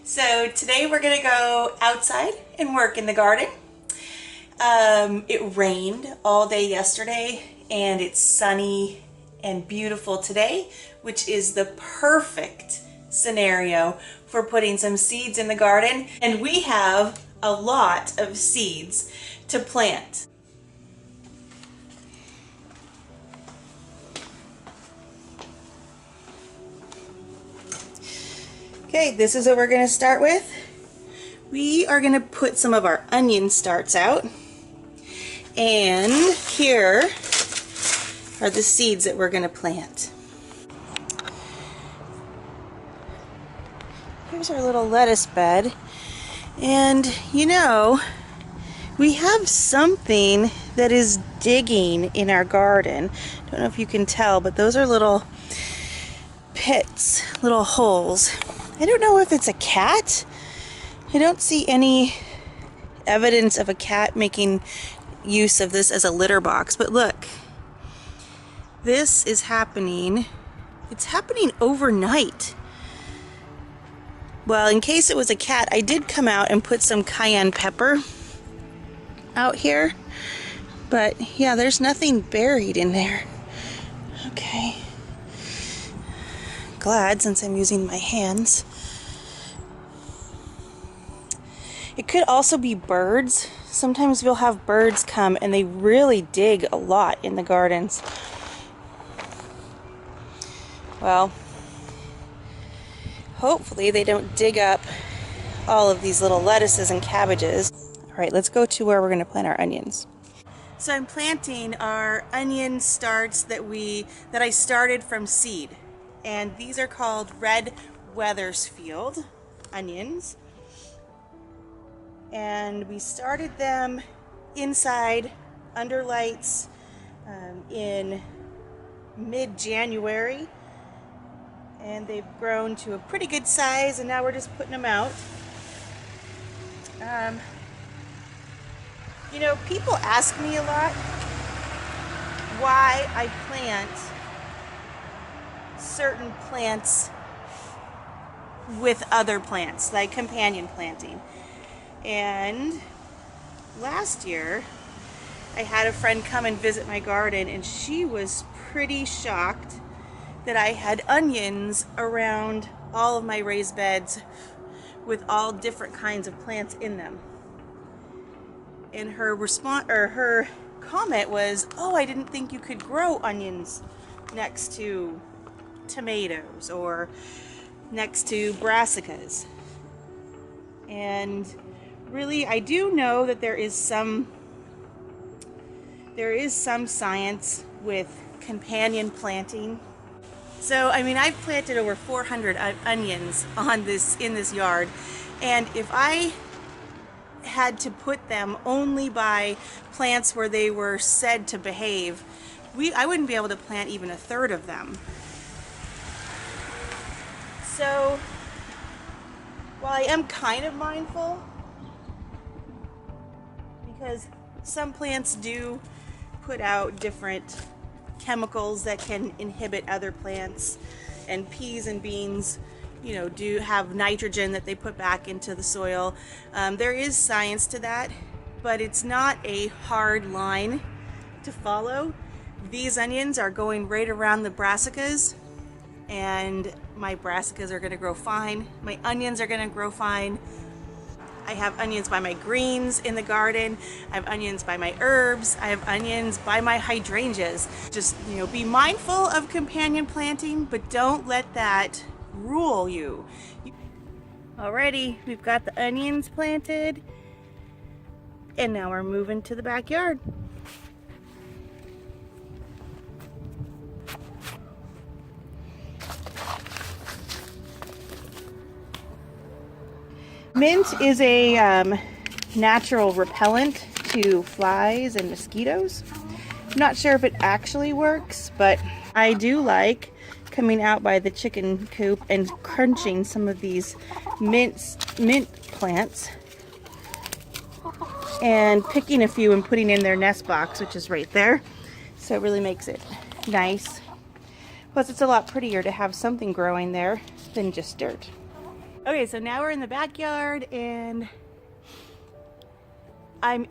So today we're gonna go outside and work in the garden. It rained all day yesterday and it's sunny and beautiful today, which is the perfect scenario for putting some seeds in the garden. And we have a lot of seeds to plant. Okay, this is what we're going to start with. We are going to put some of our onion starts out. And here are the seeds that we're going to plant. Here's our little lettuce bed. And you know, we have something that is digging in our garden. Don't know if you can tell, but those are little pits, little holes. I don't know if it's a cat. I don't see any evidence of a cat making use of this as a litter box, but look, this is happening. It's happening overnight. Well, in case it was a cat, I did come out and put some cayenne pepper out here, but yeah, there's nothing buried in there. Okay. Glad, since I'm using my hands. It could also be birds. Sometimes we'll have birds come and they really dig a lot in the gardens. Well, hopefully they don't dig up all of these little lettuces and cabbages. All right, let's go to where we're going to plant our onions. So I'm planting our onion starts that I started from seed. And these are called red Weathersfield onions. And we started them inside under lights in mid-January. And they've grown to a pretty good size, and now we're just putting them out. You know, people ask me a lot why I plant certain plants with other plants, like companion planting. And last year I had a friend come and visit my garden, and she was pretty shocked that I had onions around all of my raised beds with all different kinds of plants in them. And her response, or her comment was, "Oh, I didn't think you could grow onions next to tomatoes or next to brassicas." And really, I do know that there is some science with companion planting. So, I mean, I've planted over 400 onions in this yard, and if I had to put them only by plants where they were said to behave, I wouldn't be able to plant even a third of them. So, while I am kind of mindful, because some plants do put out different chemicals that can inhibit other plants, and peas and beans, you know, do have nitrogen that they put back into the soil. There is science to that, but it's not a hard line to follow. These onions are going right around the brassicas, and my brassicas are going to grow fine. My onions are going to grow fine. I have onions by my greens in the garden. I have onions by my herbs. I have onions by my hydrangeas. Just, you know, be mindful of companion planting, but don't let that rule you. Alrighty, we've got the onions planted, and now we're moving to the backyard. Mint is a natural repellent to flies and mosquitoes. I'm not sure if it actually works, but I do like coming out by the chicken coop and crunching some of these mint plants and picking a few and putting in their nest box, which is right there. So it really makes it nice. Plus, it's a lot prettier to have something growing there than just dirt. Okay, so now we're in the backyard and I'm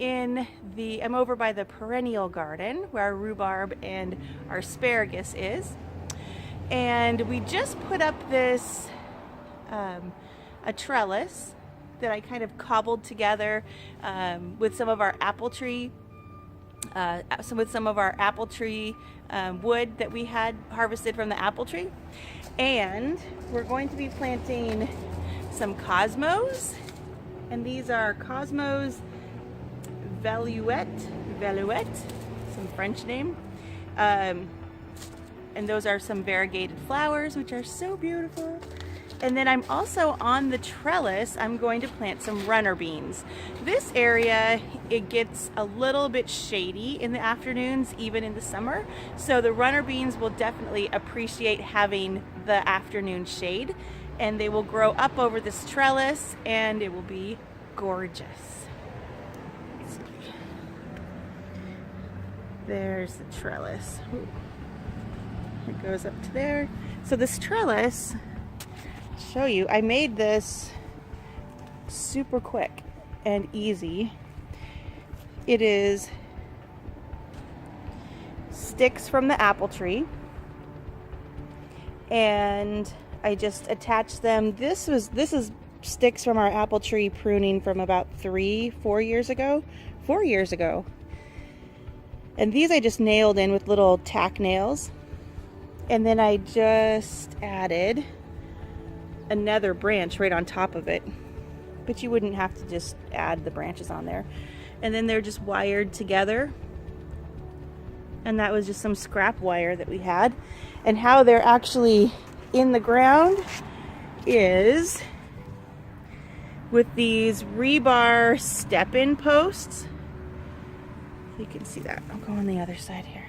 over by the perennial garden where our rhubarb and our asparagus is. And we just put up this, a trellis that I kind of cobbled together with some of our apple tree wood that we had harvested from the apple tree. And we're going to be planting some cosmos, and these are Cosmos Velouette, some French name. And those are some variegated flowers, which are so beautiful. And then I'm also on the trellis, I'm going to plant some runner beans. This area, it gets a little bit shady in the afternoons, even in the summer. So the runner beans will definitely appreciate having the afternoon shade, and they will grow up over this trellis and it will be gorgeous. There's the trellis. Ooh. It goes up to there. So this trellis, show you, I made this super quick and easy. It is sticks from the apple tree, and I just attached them. This is sticks from our apple tree pruning from about 4 years ago. And these I just nailed in with little tack nails, and then I just added another branch right on top of it, but you wouldn't have to just add the branches on there. And then they're just wired together, and that was just some scrap wire that we had. And how they're actually in the ground is with these rebar step-in posts. You can see that. I'll go on the other side here.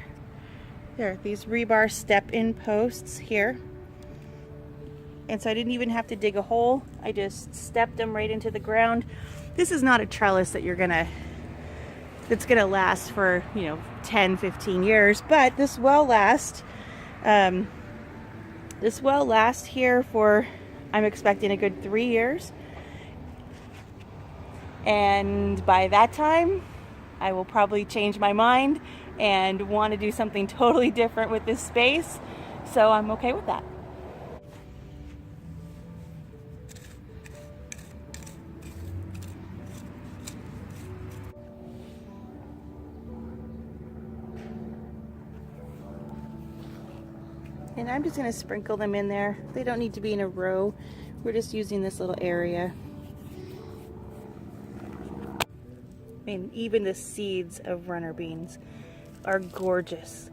There, these rebar step-in posts here. And so I didn't even have to dig a hole. I just stepped them right into the ground. This is not a trellis that that's gonna last for, 10, 15 years, but this will last. This will last here for, I'm expecting, a good 3 years. And by that time, I will probably change my mind and want to do something totally different with this space. So I'm okay with that. And I'm just going to sprinkle them in there. They don't need to be in a row. We're just using this little area. I mean, even the seeds of runner beans are gorgeous.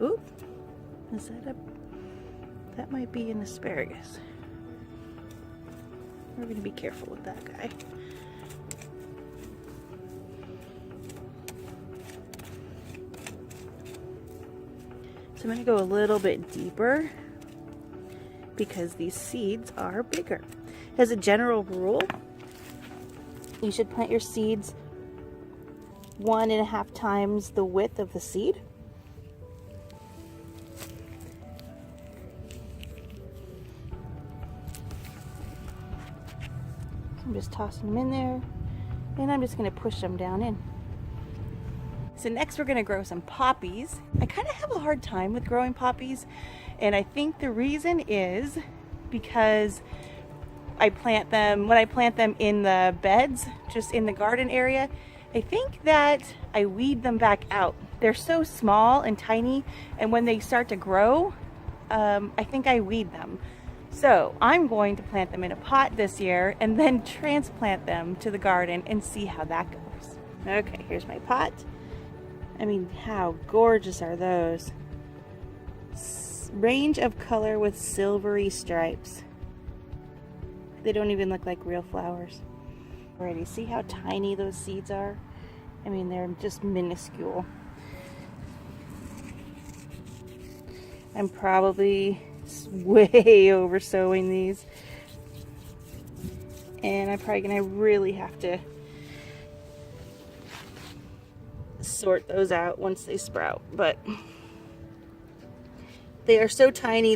Oop, is that might be an asparagus. We're going to be careful with that guy. So I'm going to go a little bit deeper because these seeds are bigger. As a general rule, you should plant your seeds 1.5 times the width of the seed. I'm just tossing them in there, and I'm just going to push them down in. So next we're going to grow some poppies. I kind of have a hard time with growing poppies, and I think the reason is because when I plant them in the beds, just in the garden area, I think that I weed them back out. They're so small and tiny, and when they start to grow, I think I weed them. So I'm going to plant them in a pot this year and then transplant them to the garden and see how that goes. Okay, here's my pot. I mean, how gorgeous are those? Range of color with silvery stripes. They don't even look like real flowers. Already, see how tiny those seeds are? I mean, they're just minuscule. I'm probably way over sowing these. And I'm probably gonna really have to sort those out once they sprout, but they are so tiny.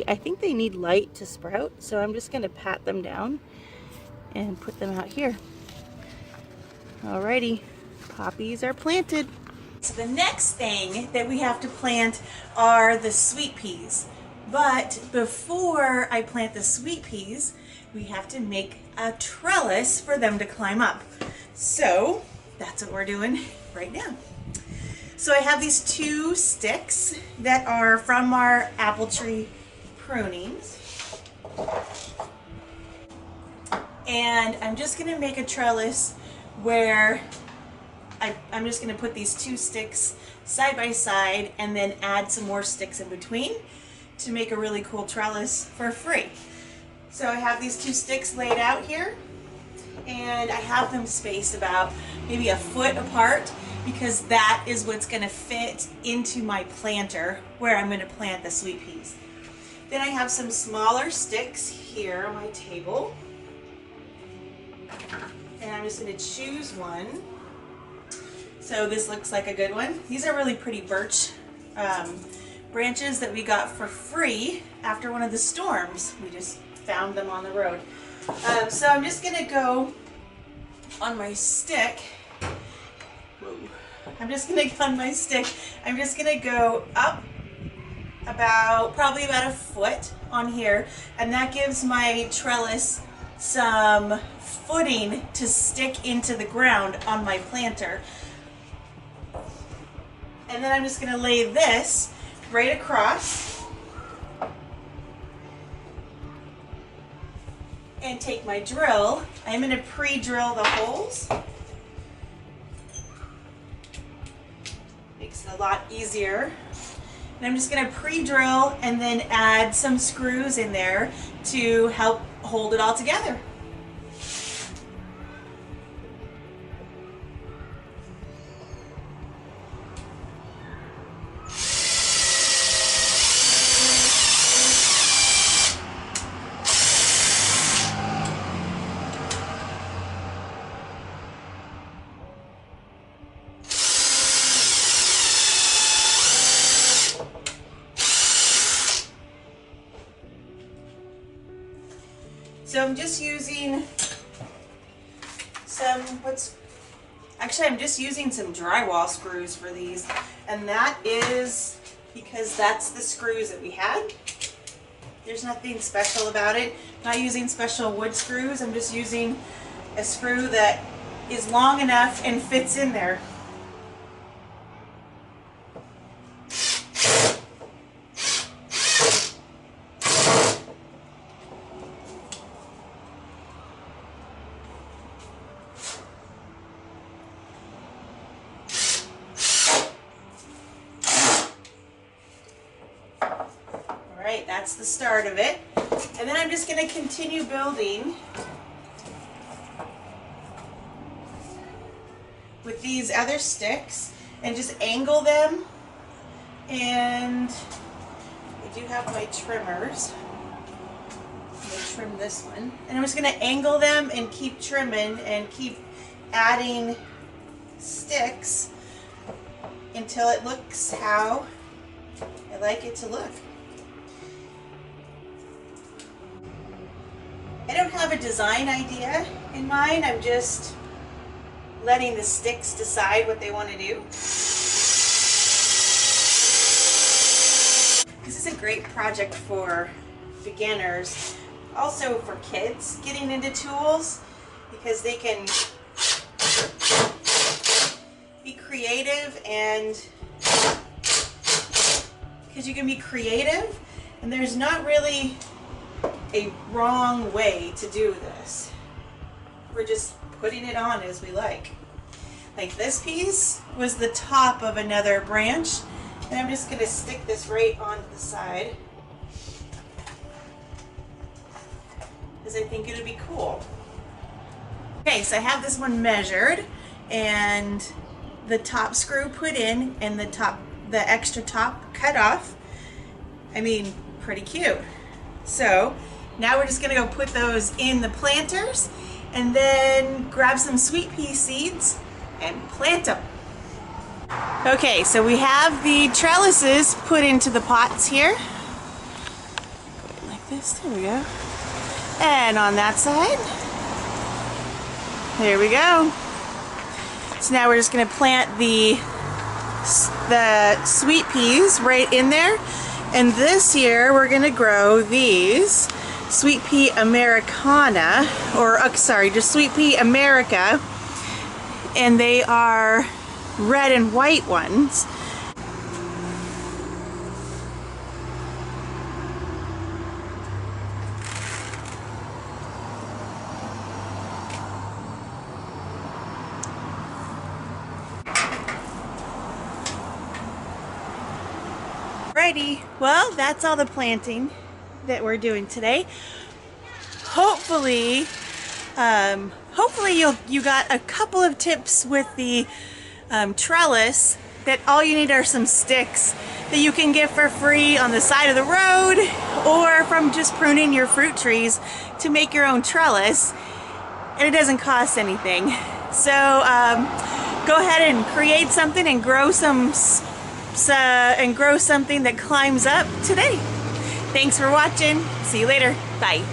I think they need light to sprout, so I'm just gonna pat them down and put them out here. Alrighty, poppies are planted. So the next thing that we have to plant are the sweet peas. But before I plant the sweet peas, we have to make a trellis for them to climb up. So that's what we're doing right now. So I have these 2 sticks that are from our apple tree prunings. And I'm just gonna make a trellis where I'm just gonna put these 2 sticks side by side and then add some more sticks in between to make a really cool trellis for free. So I have these 2 sticks laid out here, and I have them spaced about maybe a foot apart because that is what's gonna fit into my planter where I'm gonna plant the sweet peas. Then I have some smaller sticks here on my table, and I'm just gonna choose one. So this looks like a good one. These are really pretty birch branches that we got for free after one of the storms. We just found them on the road. So I'm just gonna go on my stick. Whoa. I'm just gonna go up probably about a foot on here, and that gives my trellis some footing to stick into the ground on my planter. And then I'm just gonna lay this right across and take my drill. I'm gonna pre-drill the holes. Makes it a lot easier. And I'm just gonna pre-drill and then add some screws in there to help hold it all together. So I'm just using I'm just using some drywall screws for these, and that is because that's the screws that we had. There's nothing special about it. I'm not using special wood screws. I'm just using a screw that is long enough and fits in there. Alright, that's the start of it. And then I'm just going to continue building with these other sticks and just angle them. And I do have my trimmers. I'm going to trim this one. And I'm just going to angle them and keep trimming and keep adding sticks until it looks how I like it to look. I don't have a design idea in mind. I'm just letting the sticks decide what they want to do. This is a great project for beginners, also for kids getting into tools, because they can be creative, and because you can be creative and there's not really a wrong way to do this. We're just putting it on as we like. Like this piece was the top of another branch, and I'm just going to stick this right onto the side because I think it would be cool. Okay, so I have this one measured and the top screw put in and the extra top cut off. I mean, pretty cute. So now we're just gonna go put those in the planters and then grab some sweet pea seeds and plant them. Okay, so we have the trellises put into the pots here. Like this, there we go. And on that side, there we go. So now we're just gonna plant the sweet peas right in there. And this year we're gonna grow these sweet pea Americana, or sorry, just sweet pea America. And they are red and white ones. Alrighty, well, that's all the planting that we're doing today. Hopefully you got a couple of tips with the trellis, that all you need are some sticks that you can get for free on the side of the road or from just pruning your fruit trees to make your own trellis, and it doesn't cost anything. So go ahead and create something and grow something that climbs up today. Thanks for watching. See you later. Bye.